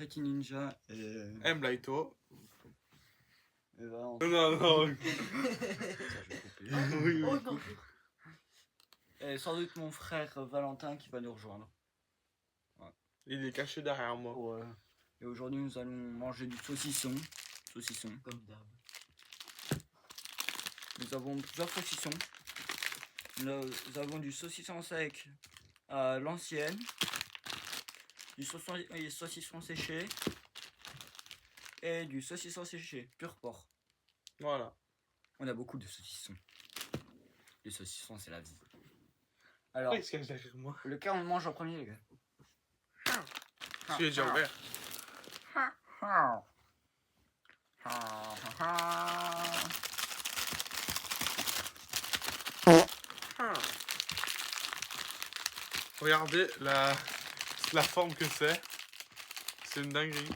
Karate Ninja et Blaito. Valentin. Non. Ça, je vais couper. Oui. Oh non. Et sans doute mon frère Valentin qui va nous rejoindre. Il est caché derrière moi. Ouais. Et aujourd'hui, nous allons manger du saucisson. Comme d'hab. Nous avons plusieurs saucissons. Nous avons du saucisson sec à l'ancienne, du saucisson séché et du saucisson séché pur porc. Voilà. On a beaucoup de saucissons. Les saucissons, c'est la vie. Alors, Qu'est-ce qu'il y a derrière moi? lequel on mange en premier, les gars? Tu es déjà ouvert. Regardez la forme que c'est. C'est une dinguerie.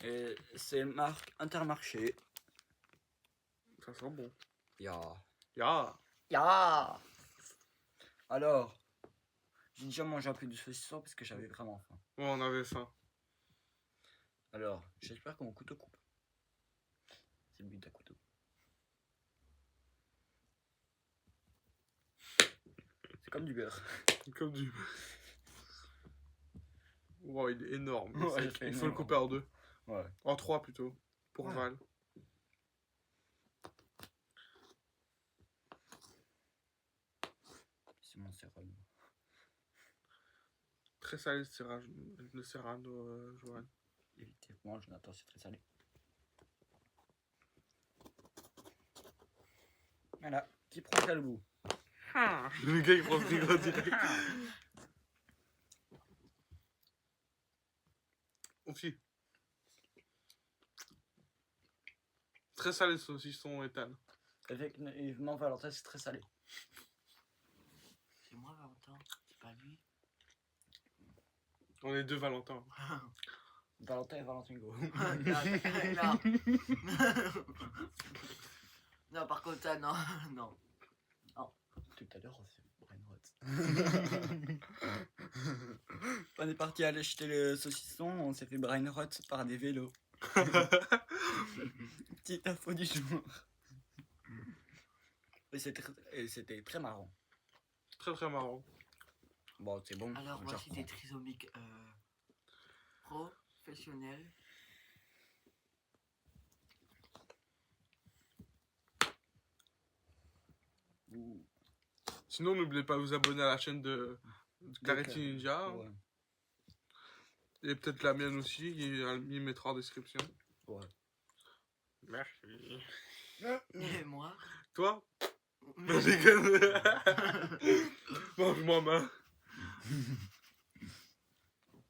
Et c'est marque Intermarché. Ça sent bon. Ya. Ya. Alors, j'ai déjà mangé un peu de saucisson parce que j'avais vraiment faim. Ouais, on avait faim. Alors, j'espère que mon couteau coupe. C'est le but d'un couteau. C'est comme du beurre. Comme du... Wow, il est énorme. Ouais, il c'est faut le énorme. couper en deux. Ouais. En trois plutôt. Pour Ouais. Val. C'est mon sérum. Très salé le Serrano, Johan. Effectivement, Jonathan, c'est très salé. Voilà, qui prend quel goût? Le gars il prend le rigole direct. Aussi. Très salé le saucisson Ethan. Effectivement, Valentin, c'est très salé. C'est moi, Valentin. C'est pas lui. On est deux Valentins. Valentin et Valentingo. Non. Non, par contre, ça, non. Non. Tout à l'heure, on s'est brain rot. On est parti aller acheter le saucisson, on s'est fait brain rot par des vélos. Petite info du jour. Et c'était très marrant. Très très marrant. Bon, c'est bon. Alors, je voici reprends. des trisomiques professionnels. Ouh. Sinon, n'oubliez pas de vous abonner à la chaîne de Karate Ninja. Ouais. Et peut-être la mienne aussi, il mettra en description. Ouais. Merci. Et moi. Toi? Non, je déconne. Mange-moi main.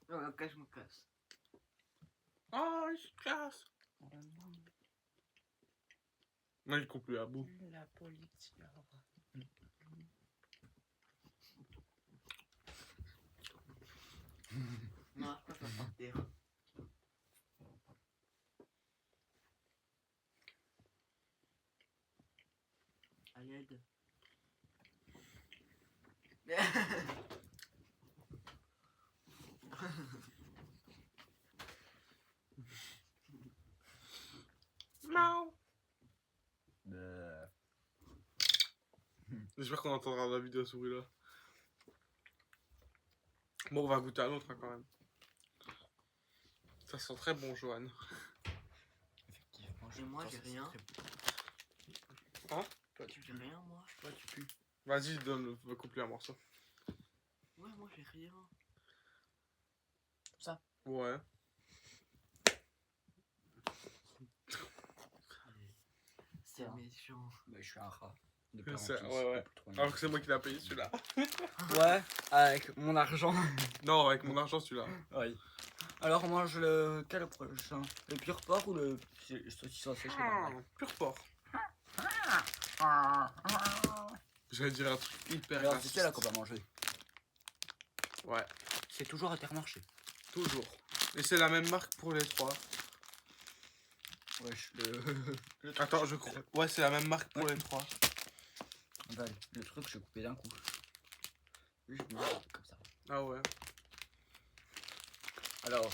Non, je me casse. Oh, il se casse. Non, il coupe plus à bout. La police. Non, je peux pas partir. À l'aide. Non. J'espère qu'on entendra la vidéo souris là. Bon, on va goûter à l'autre hein, quand même. Ça sent très bon, Johan. Effectivement, Et moi, j'ai rien. Hein? Toi, tu J'ai rien, moi. Toi, tu pues. Vas-y, donne, coupe-lui un morceau. Ouais, moi, j'ai rien. Ça. Ouais. C'est méchant. Bah, je suis un rat. De Ouais. Alors que c'est moi qui l'ai payé celui-là. Ouais, avec mon argent. Non, avec mon argent celui-là. Oui. Alors, on mange quel prochain? Le pur porc ou le saucisson séché? Pur porc. J'allais dire un truc hyper Alors, c'est raciste. quel qu'on va manger? Ouais, C'est toujours Intermarché. toujours. Et c'est la même marque pour les trois. Wesh, Attends, je crois. Ouais, c'est la même marque pour les trois. Val, le truc, je coupais d'un coup. Juste comme ça. Ah ouais. Alors,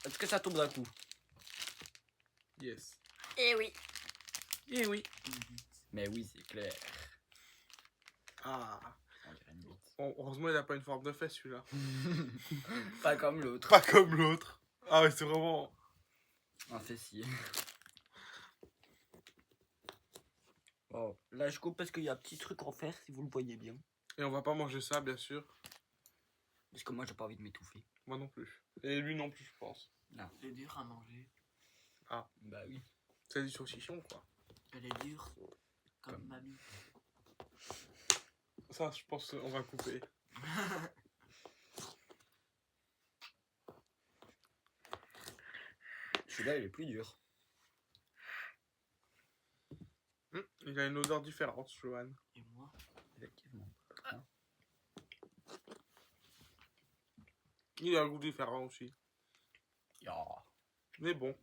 Est-ce que ça tombe d'un coup? Yes. Eh oui. Eh oui. Mais oui, c'est clair. Ah. On dirait une bite. Heureusement, il a pas une forme de fesse, celui-là. Pas comme l'autre. Pas comme l'autre. Ah ouais, c'est vraiment... Un fessier. Bon, là je coupe parce qu'il y a un petit truc en fer si vous le voyez bien. Et on va pas manger ça, bien sûr. Parce que moi j'ai pas envie de m'étouffer. Moi non plus. Et lui non plus, je pense. Non. C'est dur à manger. Bah oui. C'est du saucisson, quoi. Elle est dure. Comme Comme- mamie. Ça, je pense qu'on va couper. Celui-là il est plus dur. Il a une odeur différente, Johan. Et moi? Effectivement. Il a un goût différent aussi. Ya. Mais bon.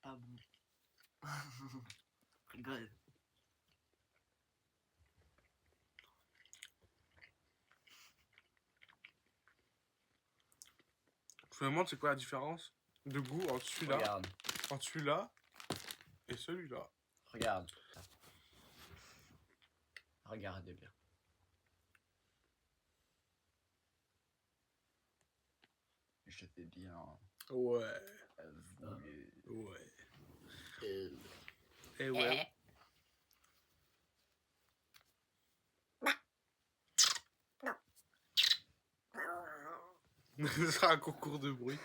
Pas bon. Rigole. Je me demande c'est quoi la différence de goût entre celui-là, Regarde. et celui-là. Regarde. Regardez bien. Je fais bien. Ouais. Voulu. Ouais. Et ouais. Ce sera un concours de bruit.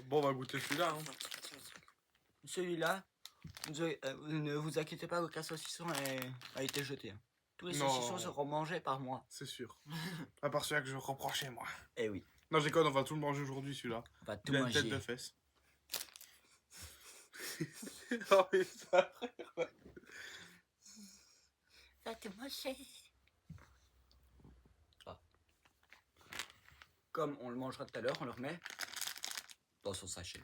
Bon, on va goûter celui-là. Hein. Celui-là, ne vous inquiétez pas, aucun saucisson a été jeté. Tous les Non. saucissons seront mangés par moi. C'est sûr. À part celui-là que je reprends chez moi. Eh oui, Non, j'ai on va tout le manger aujourd'hui, celui-là. on va tout Il a une tête manger. de fesse. Oh, mais ça... Va tout manger. Ah. Comme on le mangera tout à l'heure, on le remet dans son sachet.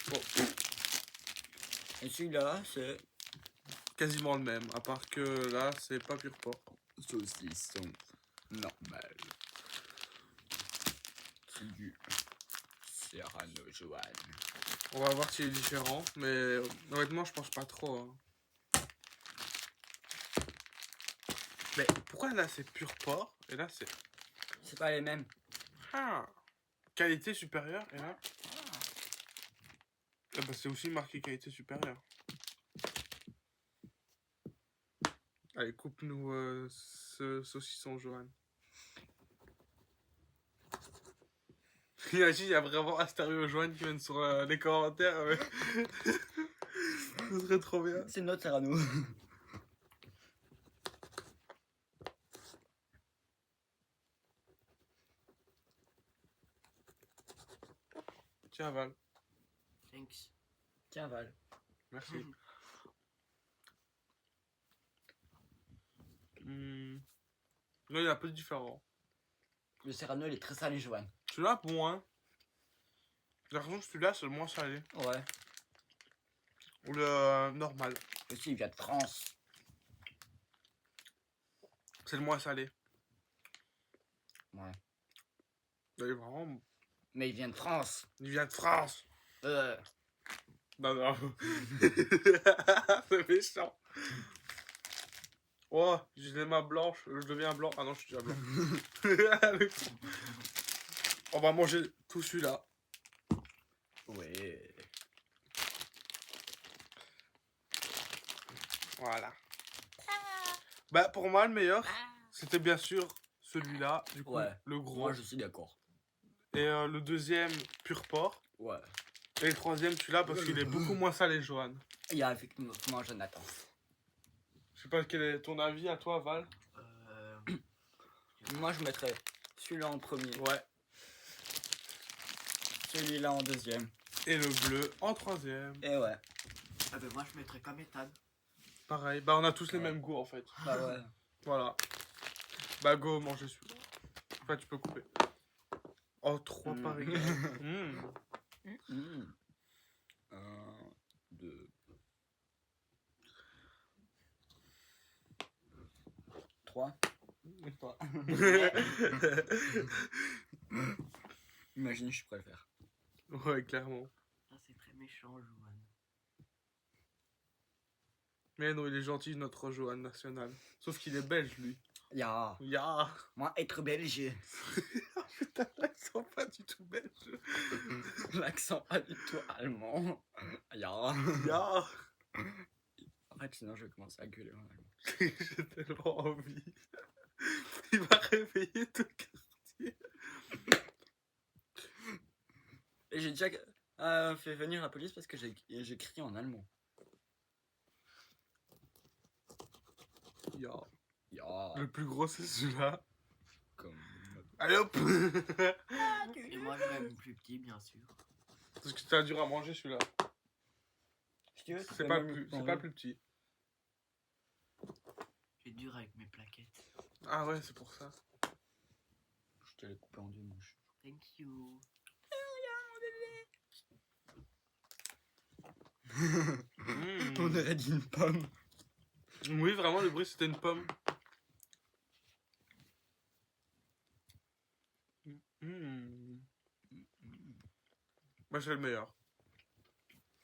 Bon. Et celui-là, c'est Quasiment le même, à part que là, c'est pas pur porc. saucisson normal. C'est du Serrano Johan. On va voir s'il est différent, mais honnêtement, je pense pas trop. Hein. Mais pourquoi là, c'est pur porc, et là, c'est... C'est pas les mêmes. Ah, qualité supérieure, et là... Ah bah, c'est aussi marqué qualité supérieure. Allez, coupe-nous ce saucisson, Johan. Imagine, il y a vraiment Astério Johan qui viennent sur les commentaires. Ce serait trop bien. C'est notre Serrano. Tiens, Val. Thanks. Tiens, Val. Merci. Là, il est un peu différent. Le Serrano, il est très salé, Johan. Celui-là, moins. J'ai l'impression que celui-là, c'est le moins salé. Ouais. Ou le normal. Aussi, il vient de France. C'est le moins salé. Ouais. Il est vraiment... Mais il vient de France. Il vient de France. Non, non. C'est méchant. Oh, j'ai les mains blanches, je deviens blanc. Ah non, je suis déjà blanc. Le con. On va manger tout celui-là. Ouais. Voilà. Bah, pour moi, le meilleur, c'était bien sûr celui-là. Du coup, Ouais. le gros. Moi, je suis d'accord. Et le deuxième, pur porc. Ouais. Et le troisième, celui-là, parce qu'il est beaucoup moins salé, Johan. Il y a effectivement Jonathan. Je sais pas quel est ton avis à toi, Val. Moi, je mettrais celui-là en premier. Ouais. Celui-là en deuxième. Et le bleu en troisième. Et ouais. Ah ben moi je mettrais comme Ethan. Pareil. Bah, on a tous les Ouais. mêmes goûts, en fait. Bah ouais. Voilà. Bah, go, manger celui-là. Enfin, tu peux couper. Oh, 3 par égal. Mmh. 1, 2, 3. Imagine, je pourrais le faire. Ouais, clairement. Ça, c'est très méchant, Johan. Mais non, il est gentil, notre Johan national. Sauf qu'il est belge, lui. Ya, Ya. moi être belge, Putain, l'accent pas du tout belge. l'accent pas du tout allemand. Ya. Ya. En fait, sinon je vais commencer à gueuler en allemand. J'ai tellement envie. Il va réveiller tout le quartier. Et j'ai déjà fait venir la police parce que j'ai crié en allemand. Ya. Ya, Le plus gros, c'est celui-là. comme... Allez hop. Et moi, je l'aime plus petit, bien sûr. Parce que t'as dur à manger, celui-là. Si tu veux, tu C'est peux pas, même c'est le pas manger. plus petit. J'ai dur avec mes plaquettes. Ah ouais, c'est pour ça. Je te l'ai coupé en deux, mon chou. Thank you. Mmh. On aurait dit une pomme. Oui, vraiment, le bruit, c'était une pomme. Mmh. Moi, c'est le meilleur.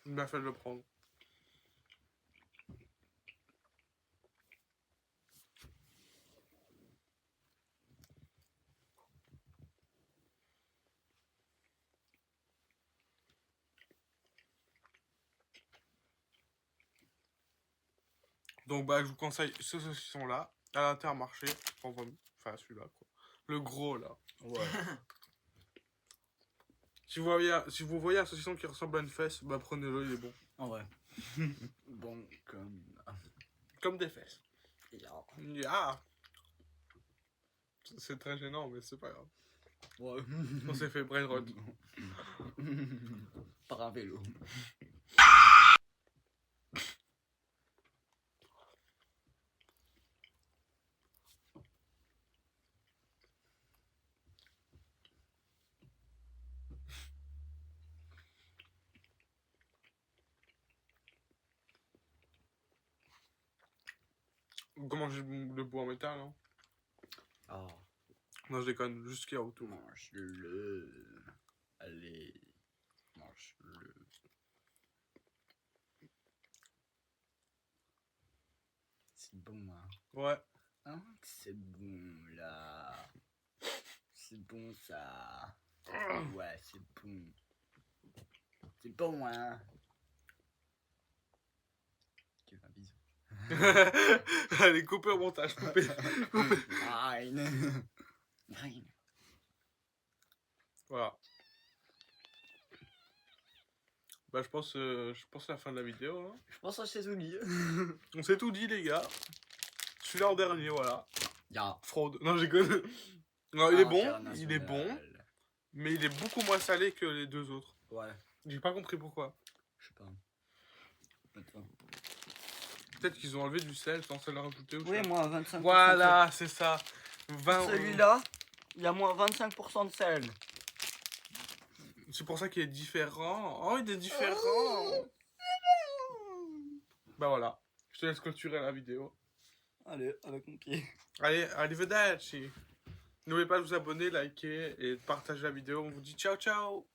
Il m'a fait de le prendre. Donc, bah, je vous conseille ce saucisson-là à l'Intermarché. Enfin, celui-là, quoi. Le gros, là. Ouais. Si vous voyez un saucisson qui ressemble à une fesse, bah, prenez-le, il est bon. En vrai. Bon, comme... Comme des fesses. Ya. Ya. C'est très gênant, mais c'est pas grave. Ouais. On s'est fait brain rot. Par un vélo. Comment j'ai le bois en métal, hein? Ah, Non, je déconne, juste ce qu'il y a autour. mange-le. Allez, mange-le. C'est bon, hein. Ouais. Hein, c'est bon, là. C'est bon, ça. Ouais, c'est bon. C'est bon, hein. Tu veux un bisou? Allez, coupez au montage, coupez. Nein. Nein. Voilà. Bah, je pense la fin de la vidéo. Hein. Je pense à chez Zouli. On s'est tout dit, les gars. Celui-là en dernier, voilà. Ya. Fraude. Non, j'ai connu. Non, il est bon. Il est bon. International. Mais il est beaucoup moins salé que les deux autres. Ouais, J'ai pas compris pourquoi. je sais pas. Attends. Peut-être qu'ils ont enlevé du sel sans sel rajouté ou Oui, ça. moi, 25%. Voilà, c'est ça. 20... Celui-là, il y a moins 25% de sel. C'est pour ça qu'il est différent. Oh, il est différent. Bah voilà. Je te laisse clôturer la vidéo. Allez, avec mon pied. Allez, arrivederci. N'oubliez pas de vous abonner, liker et de partager la vidéo. On vous dit ciao ciao.